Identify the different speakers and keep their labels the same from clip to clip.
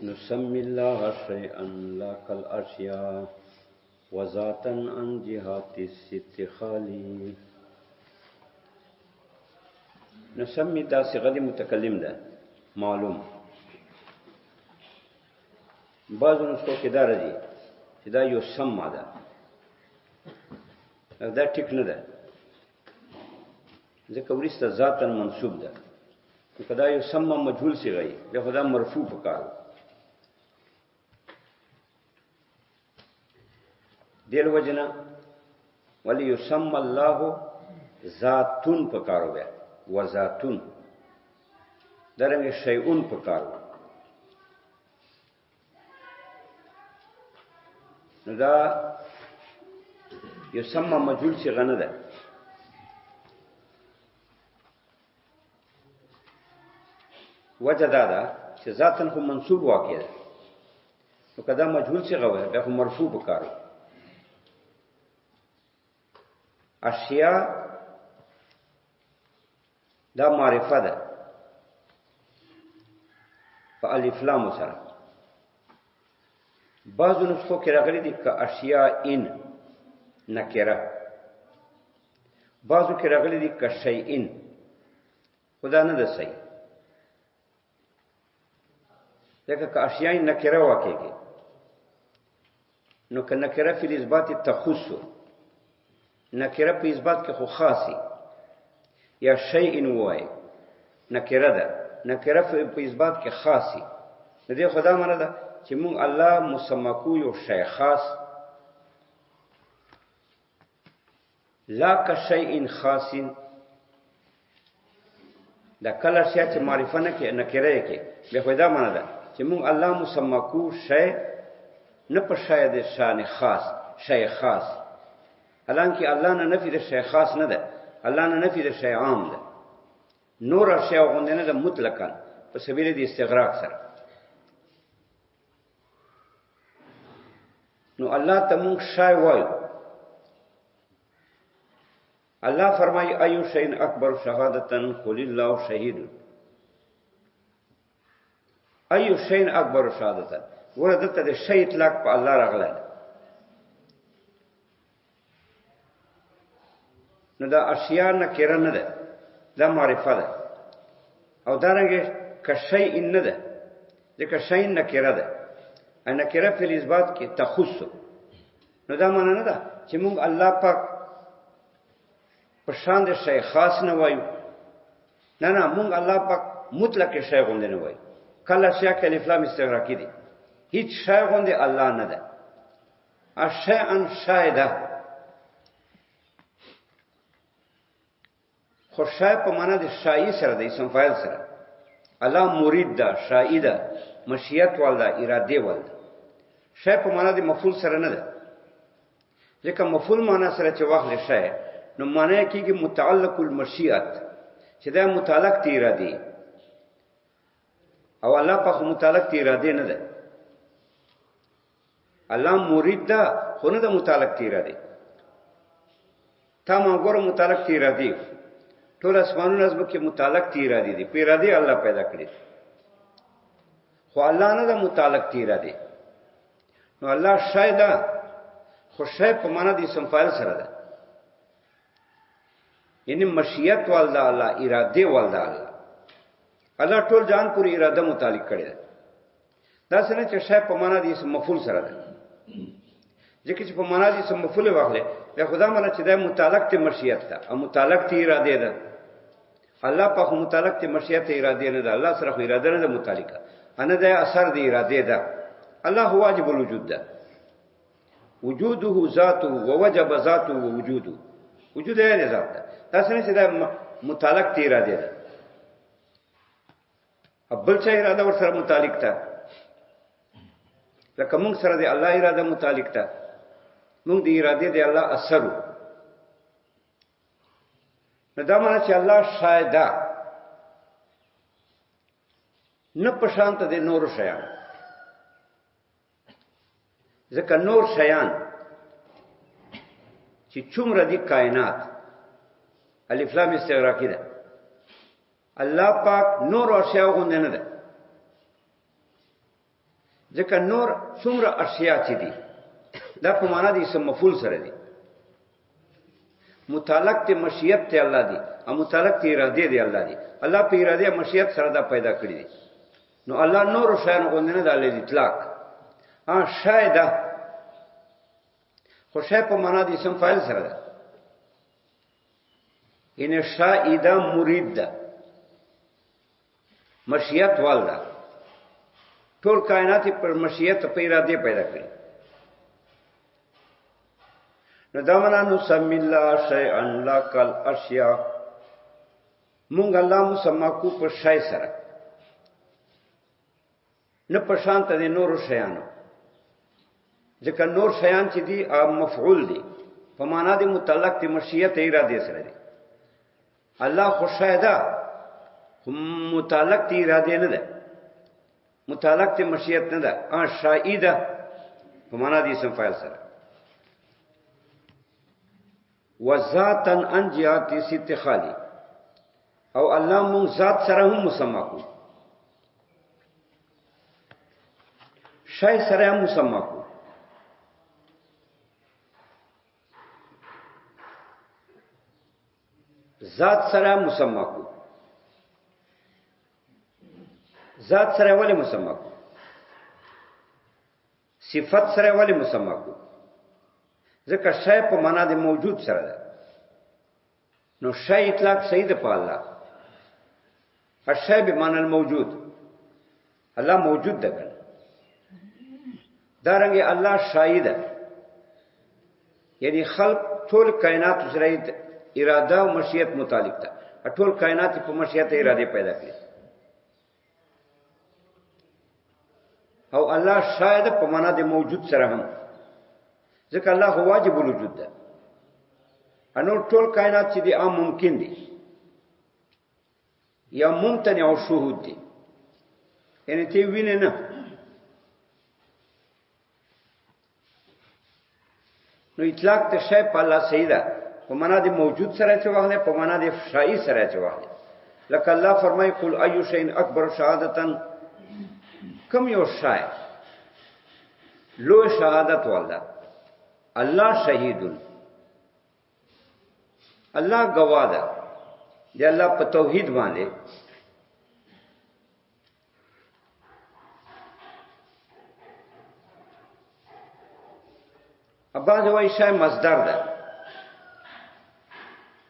Speaker 1: نسمي الله شيئا لا كالأشياء وذاتا عن جهات الست خالي. نسمي دا صيغه متکلم ده معلوم. بعض نسخو کې دا راځي چې دا یو سما ده، دا ټیک نه ده ځکه ورسته ذاتا منصوب ده. کدا یو سما مجهول صيغه وي به خدا مرفوع پکارو. دل وجنا ولی یسمى الله ذاتن پکارو بیا و ذاتن درنګ شیئون پکارو. نو دا یسمى مجهول صيغه نه ده. وجه دا ده چې ذاتن خو منصوب واقع ده، نو کدا مجهول صيغه وي بیا خو مرفوع پکارو. اشیاء دا معرفه ده په الف لام سره. بعضو نسخو کې راغلي دي ک اشیاء ان نکره، بعضو کې راغلي دي ک شیئن. خدا نه ده صحیح، ځکه ک اشیاء نکره واقعي نو ک نکره فی الاثبات تخص، نکره په اثبات کې خو خاصي یا شیء وای نکره ده، نکره په اثبات کې خاصي. د دې خدا معنی ده چې مونږ الله مسمکو یو شی خاص، لا ک شیء خاص. دا کله شی چې معرفه نه کې نکره کې به خدا معنی ده چې مونږ الله مسمکو شی نه په شی د شان خاص شی خاص. حالانکه الله نه نفي د شی خاص نه ده، الله نه نفي د شی عام ده. نور اشیاء غوندې نه ده مطلقاً په سبیل د استغراق سره. نو الله ته مونږ شی وایو. الله فرمایي ایو شیء اکبر شهادتن قل الله شهید. ایو شیء اکبر شهادتن ورته د شی اطلاق په الله راغله. نو دا اشیاء نکره نه ده، دا معرفه ده. او دارنګه ک شیء نه ده، ځکه شیء نکره ده. ان نکره په اثبات کې تخص. نو دا معنی نه ده چې موږ الله پاک په شان د شی خاص نه وایو. نه نه، موږ الله پاک مطلق شی غوندې نه وایو. کله شی کې الف لام استغراقی دي، هیڅ شی غوندې الله نه ده. اشیاء شاهده خو شای په معنا د شای سره د اسم فاعل سره. الله مرید ده، شای ده، مشیت والده، اراده والده. شای په معنا د مفعول سره نه ده، ځکه مفعول معنا سره چې واخلې شای نو معنا کېږي متعلق المشیت، چې دا متعلق تی اراده. او الله په متعلق تی اراده نه ده. الله مرید ده خو نه ده متعلق تی اراده. تا ما ګور متعلق تی اراده ټول اسمانونو نظم کې متعلق تی اراده دي، په اراده الله پیدا کړی. خو الله نه ده متعلق تی اراده. نو الله شاید خو شاید په معنا د اسم فاعل سره ده، یعنی مشیت والده الله، اراده والده الله. الله ټول جان پوری اراده متعلق کړی ده. دا څنګه چې شاید په معنا د اسم مفعول سره ده، ځکه چې په معنا د اسم مفعول واخلې دا خدا معنی چې دا متعلق ته مشیت ده او متعلق ته اراده ده. الله په متعلق ته مشیت اراده نه ده، الله سره خو اراده نه ده متعلقه، ان ده اثر دی اراده ده. الله واجب الوجود ده، وجوده ذاته ووجب ذاته ووجوده. وجود یې ذات ده، تاسو نه چې دا متعلق ته اراده ده. ابل چې اراده ور سره متعلق ده، لکه موږ سره دی الله اراده متعلق ده، موږ دی اراده دی الله اثر. نو دا معنی چې الله شاهد نه پشانت دي نور شیان، ځکه نور شیان چې څومره دي کائنات الف لام استغراقی ده. الله پاک نور اشیاء غوندې نه ده. ځکه نور څومره اشیاء چې دي دا په معنا د اسم مفعول سره دي متعلق ته مشیت ته الله دی او متعلق ته اراده دی الله دی الله په اراده مشیت سره دا پیدا کړی دی نو الله نور شان غوندنه د اطلاق شاید خو شای په معنا د اسم فاعل سره ده ان شاید مرید ده مشیت والدا ټول کائنات پر مشیت په اراده پیدا کړی نو دا معنا نو سم الله شیئا لکل اشیاء مونږ الله مسما کو په شای سره نه په شانت دي نور شیانو ځکه نور شیان چې دي مفعول دي په معنا د متعلق ته مشیت اراده سره دي الله خو شایدا متعلق ته اراده نه ده متعلق ته مشیت نه ده شایده په معنا د اسم فاعل سره وذاتن ان جهات ست خالی او الله مون ذات سره هم مسما کو شای سره هم مسما کو ذات سره مسما کو ذات سره ولی مسما کو صفت سره ولی مسما کو ځکه شای په معنا د موجود سره ده نو شای اطلاق صحیح ده په الله الشای بمعنى الموجود الله موجود ده کنه دارنګه الله شای ده یعنی خلق ټول کائنات سره اراده او مشیت متعلق ده ټول کائنات په مشیت اراده پیدا کړي او الله شاید په معنا د موجود سره هم ځکه الله هو واجب الوجود ده انو ټول کائنات چې دي ممکن دي یا ممتنع او شهود دي یعنی تی وینه نه نو اطلاق ته شی په الله سیدا په معنا د موجود سره چې واغله په معنا د شای سره چې واغله لکه الله فرمای قل ایو شین اکبر شهادتن کم یو شای لو شهادت والله الله شهیدون الله گواه ده دی الله په توحید باندې اباظ وای شای مصدر ده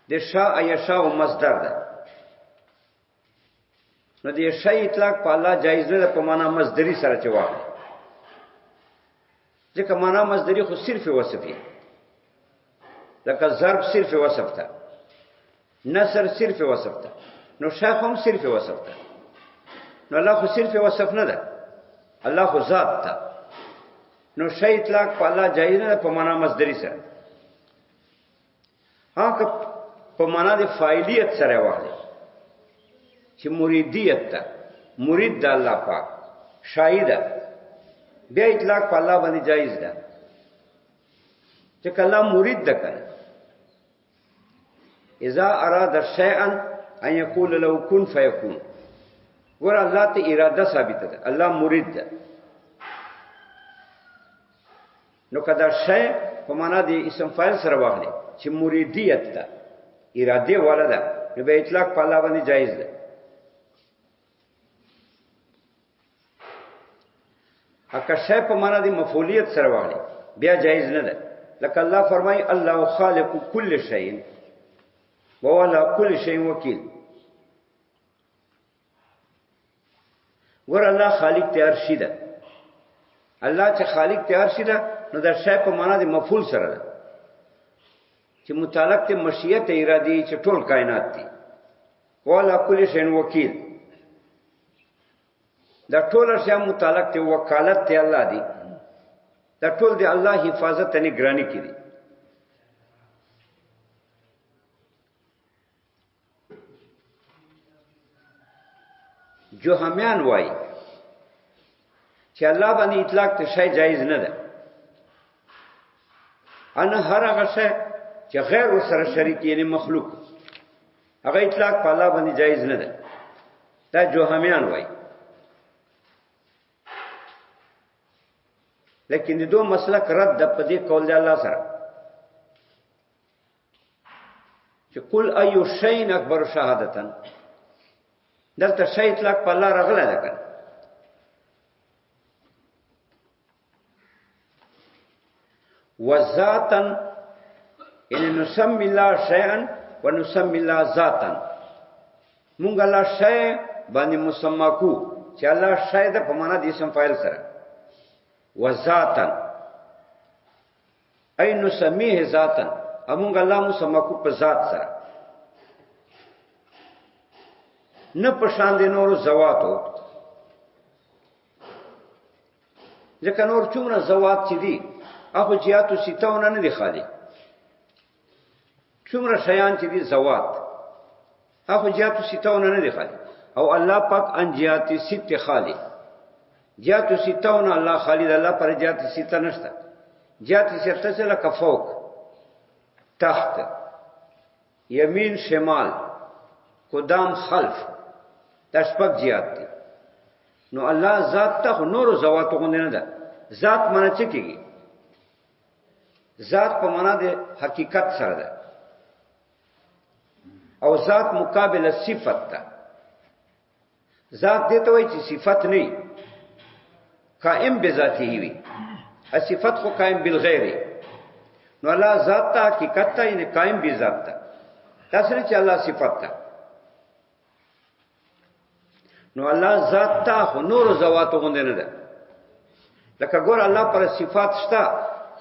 Speaker 1: د شاء یشاء مصدر ده نو د شای اطلاق په الله جایز نه په معنا مصدری سره چواغ ځکه معنا مصدری خو صرف وصفی لکه ضرب صرف وصف ده نصر صرف وصف ده نو شیخ هم صرف وصف ده نو الله خو صرف وصف نه ده الله خو ذات ده نو شی اطلاق په الله جایز نه په معنا مصدری سره که په معنا د فاعلیت سره واغله چې مریدیت ده مرید د الله پاک شاهده بیا اطلاق په الله باندې جایز ده چې کله مرید ده کړه اذا اراد شيئا ان يقول له كن فيكون ور الله ته اراده ثابته ده الله مرید ده نو کدا شی په معنا د اسم فاعل سره واغله چې مریدیت ده اراده والا ده نو به اطلاق په الله باندې جایز ده اکه شی په معنا د مفعولیت سره واغله بیا جایز نه ده لکه الله فرمای الله خالق كل شيء وهو على كل شيء وكيل ور الله خالق ته ارشی ده الله چې خالق ته ارشی ده نو دا شی په معنا د مفعول سره ده چې متعلق ته مشیت ارادي چې ټول کائنات دي ولا كل شيء وكيل دا ټول اشیاء متعلق ته وکالت ته الله دی دا ټول دی الله حفاظت ته نگرانی کړي جو همیان وای چې الله باندې اطلاق ته شی جایز نه ده انا هر هغه شی چې غیر سره شریک یعنی مخلوق هغه اطلاق په الله باندې جایز نه ده دا جو همیان وای لیکن دو مسلک رد د پدې قول دی الله سره چې قل ایو شیء اکبر شهادتن دلته شی اطلاق په الله راغلی ده کنه وذاتا ان نسمي الله شيئا ونسمي الله ذاتا مونږ الله شی باندې مسما کو چې الله شی د په معنا د اسم فاعل سره وذاتا اي نسميه ذاتا امونږ الله مسما کو په ذات سره نه پشان دي نور زواتو ځکه نور څومره زوات چې دي هغه جهاتو ستونه نه دي خالي څومره شیان چې دي زوات هغه جهاتو ستونه نه دي خالي او الله پاک ان جهاتي ست خالي جهاتو ستونه الله خالي الله پر جهاتي ست نشته جهاتي ست سره کفوق تحت يمين شمال قدام خلف تشبک جهات دي نو الله ذات ته نور زواتو غو نه ده ذات معنی څه کیږي ذات په معنا د حقیقت سره ده او ذات مقابله صفت ده ذات دې ته وایي چې صفت نه قائم بذاته وي صفت خو قائم بالغیر نو الله ذات ته حقیقت ته یې قائم بذات ته تاسو چې الله صفت ده نو الله ذات ته نور زواتو غو نه ده لکه ګور الله پر صفات شته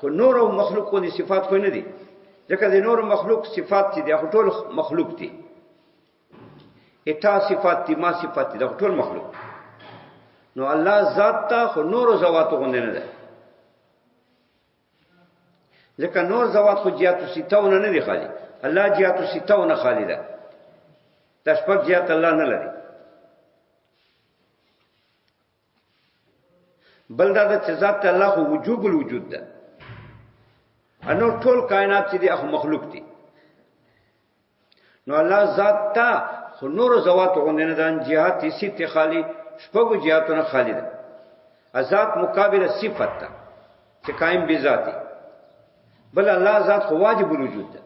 Speaker 1: خو نور او مخلوق کو دي صفات خو نه دي ځکه د نور مخلوق صفات دي د ټول مخلوق دي اتا صفات دي ما صفات دي د ټول مخلوق نو الله ذات ته خو نور زواتو غو نه ده ځکه نور زوات خو جهاتو ستونه نه دي خالي الله جهاتو ستونه خالي ده تشبک جهات الله نه لري بل دا چې ذات الله خو وجوب الوجود ده انو ټول کائنات چې دي هغه مخلوق دي نو الله ذات ته خو نور زوات غوندنه دان جهات ست خالی شپږو جهاتونه خالی ده ذات مقابله صفت ده چې قائم بذاتی بل الله ذات خو واجب الوجود ده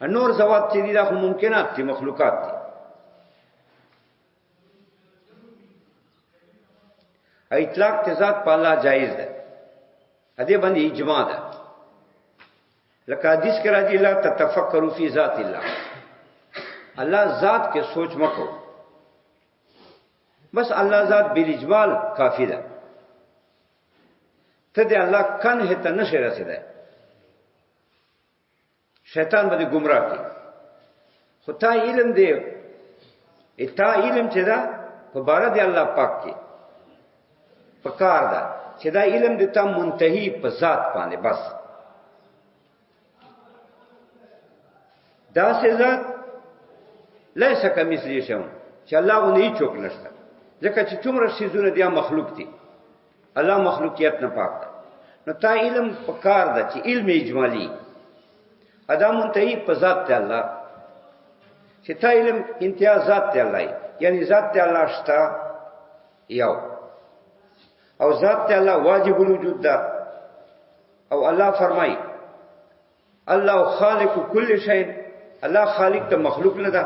Speaker 1: نور زوات چې دي هغه ممکنات دي مخلوقات دي اطلاق ذات په الله جایز ده ا دې باندې اجماع ده لکه حدیث کې راځي لا تتفکروا فی ذات الله الله ذات کې سوچ مکو بس الله ذات بالاجمال کافی ده ته دې الله کنه ته نشه رسیده شیطان باندې گمراه کی خو تا علم دی اتا علم چې دا په بار دی الله پاک کې پکار ده چې دا علم د تم منتهی په ذات باندې بس دا سه ذات لیسا کمثلی شون چې الله غونې چوک نشته ځکه چې څومره شیزونه دي مخلوق دي الله مخلوقیت نه پاک ده نو تا علم پکار ده چې علم اجمالی ادا منتهی په ذات ته الله چې تا علم امتیازات ته الله یعنی ذات ته الله شتا یو او ذات ته الله واجب الوجود ده او الله فرمای الله خالق كل شيء الله خالق ته مخلوق نه ده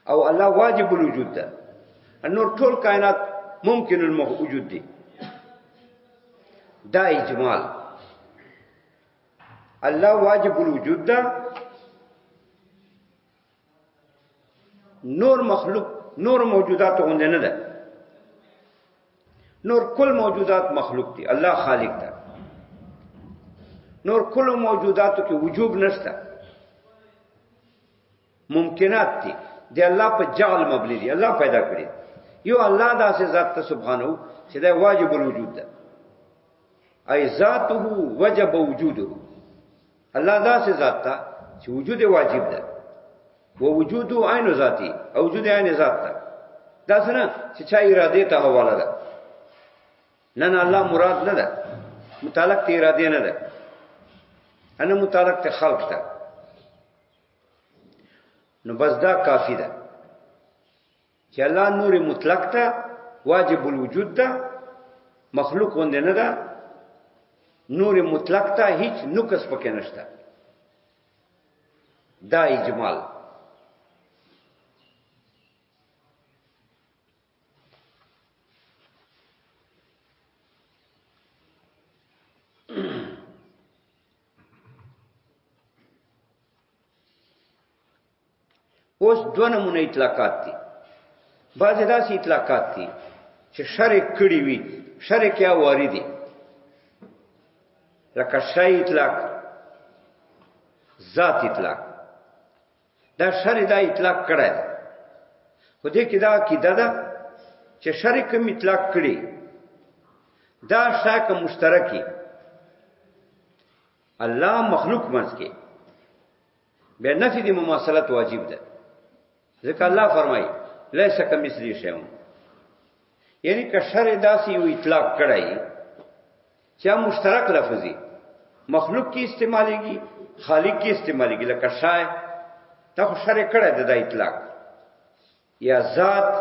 Speaker 1: او الله واجب الوجود ده نور ټول کائنات ممکن الوجود دي دا اجمال الله واجب الوجود ده نور مخلوق نور موجودات غوندې نه ده نور کل موجودات مخلوق دي الله خالق ده نور کل موجوداتو کې وجوب نشته ممکنات دي دی الله په جعل مبني دي الله پیدا کړی یو الله داسې ذات ته سبحانه چې دا واجب الوجود ده ای ذاته وجب وجوده الله داسې ذات ته چې وجود واجب ده و وجوده عین ذاتی او وجود عین ذات ده دا څنګه چې چا اراده ته حواله ده نه الله مراد نه ده متعلق ته اراده نه ده انا متعلق ته خلق ده نو بس دا کافی ده چې الله نور مطلق ته واجب الوجود ده مخلوق غوندې نه ده نور مطلق ته هیڅ نقص پکې نشته دا اجمال اوس دوه نمونه اطلاقات دي بعضې داسې اطلاقات دي چې شرع کړي وي شرع کیا واردي لکه شی اطلاق ذات اطلاق دا شرع دا اطلاق کړی دی خو دې کې دا عقیده ده چې شرع کوم اطلاق کړي دا شی که مشترکي الله مخلوق منځ کې بیا نفي د مماثلت واجب ده ځکه الله فرمایي لیس کمثله شیء یعنی که شرع داسې یو اطلاق کړی چې مشترک لفظي مخلوق کې استعمالېږي خالق کې استعمالېږي لکه شای دا خو شرع کړی دی دا اطلاق یا ذات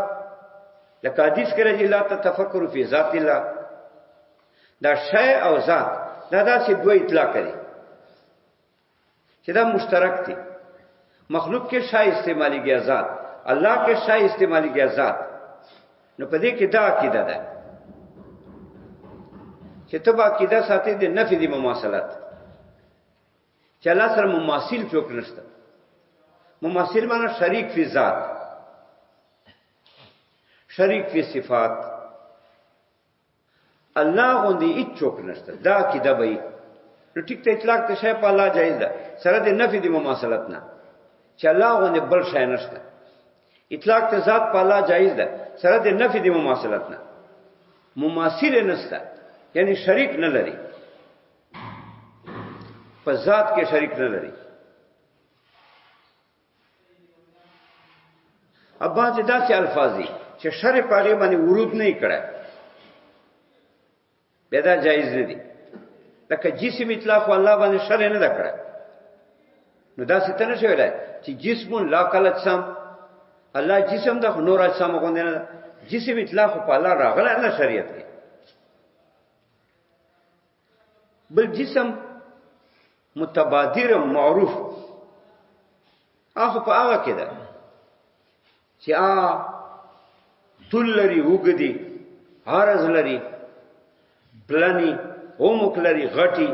Speaker 1: لکه حدیث کې راځي لا تتفکروا فی ذات الله دا شای او ذات دا داسې دوه اطلاق دي چې دا مشترک دي مخلوق کې شای استعمالېږي ذات الله کې شای استعمالېږي ذات نو په دې کې دا عقیده ده چې ته با عقیده ساتي د نفي د مماثلت چې الله سره مماثل څوک نشته مماثل معنی شریک فی ذات شریک فی صفات الله غوندي هیڅ څوک نشته دا عقیده به نو ټیک ته اطلاق ته شی په الله جایز ده سره د نفي د مماثلت نه چې الله غوندي بل شی نشته اطلاق ته ذات په الله جایز ده سره د نفي د مماثلت نه مماثل نشته یعنی شریک نه لري په ذات کې شریک نه لري ابا چې داسې الفاظ دي چې شرع په هغې باندې ورود نه یې کړی بیا دا جایز نه دي لکه جسم اطلاق الله باندې شرع نه ده کړی نو داسې ته نه شي ویلی چې جسم لا کل اجسام الله جسم ده خو نور اجسام غوندې نه ده جسم اطلاق په الله راغلی نه شریعت کې بل جسم متبادر معروف هغه په هغه کې ده چې طول لري وګدي عرض لري پلني عمق لري غټي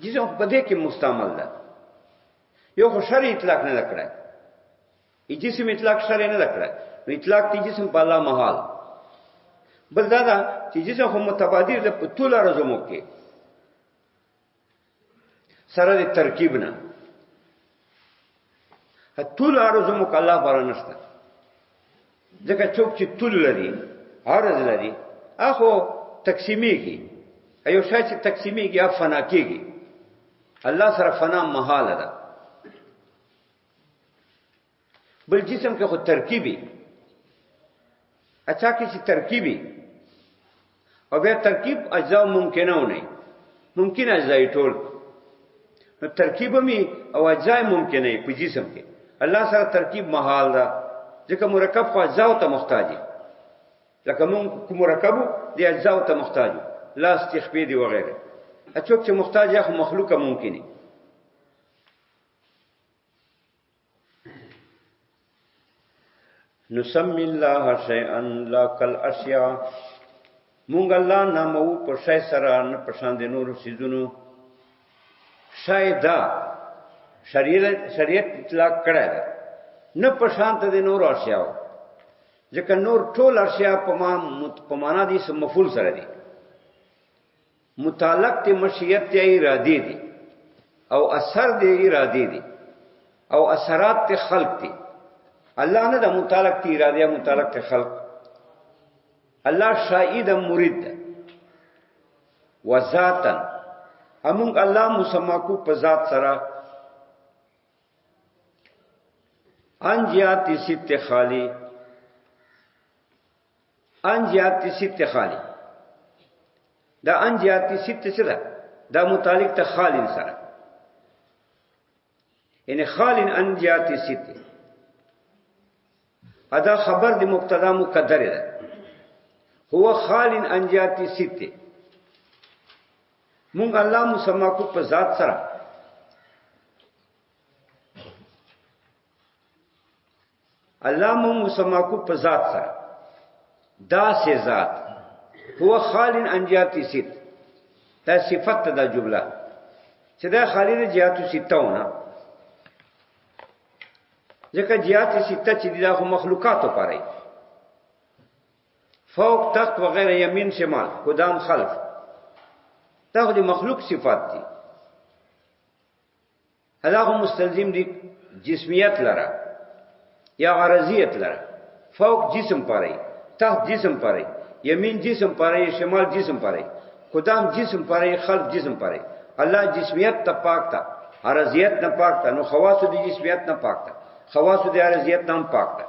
Speaker 1: جسم په دې کې مستعمل ده یو خو شرع اطلاق نه کړی جسم اطلاق شرع نه کړی نو اطلاق دی جسم په الله محال بل دا ده چې جسم خو متبادر ده په طول عرض عمق کې سره د ترکیب نه طول عرض عمق الله پر نشته ځکه څوک چې طول لري عرض لري اخو تقسیمیږي ایو شای چې تقسیمیږي اف فنا کېږي الله سره فنا محال ده بل جسم کې خو ترکیبي اچھا کې چې ترکیبي او بیا ترکیب اجزا ممکنه ونه ممکن اجزا ټول نو ترکیب می او اجزا ممکنه په جسم کې الله سره ترکیب محال ده ځکه مرکب خو اجزا ته محتاج دي لکه مون مرکب دي اجزا ته محتاج لا استخبی دي وغيره اڅوک چې محتاج یا مخلوقه ممکنه نسمی الله شیئا لا کل اشیاء مونږ الله نامو په شای سره نه پشان دي نور سيزونو شاید شریعت اطلاق کړی ده نه پشان ته دي نور اشیاء ځکه نور ټول اشیاء په معنا دي سم مفعول سره دي متعلق ته مشیت ته ارادي دي او اثر دي ارادي دي او اثرات ته خلق دي الله نه د متعلق تی اراده متعلق ته خلق الله شاهد مرید و ذاتن همون الله مسما کو په ذات سره انجیاتی ست خالی انجیاتی ست خالی دا انجیاتی ست سره دا متعلق ته خالین سره یعنی خالین انجیاتی ست ادا خبر دی مبتدا مقدر ده هو خال عن جهات ست مونږ الله مسما کو په ذات سره الله مونږ مسما کو په ذات سره دا سه ذات هو خال عن جهات ست دا صفت دا جمله چې دا خالی د جهات ستونه ځکه جهات سته چې دا خو مخلوقاتو پاره فوق تحت وغیرہ یمین شمال قدام خلف دا خو د مخلوق صفات دي هغه مستلزم دي جسمیت لره یا عرضیت لره فوق جسم پاره تحت جسم پاره یمین جسم پاره شمال جسم پاره قدام جسم پاره خلف جسم پاره الله جسمیت ته پاک تا عرضیت نه پاک تا نو خواص د جسمیت نه پاک تا خواص د عرضیت نه پاک تا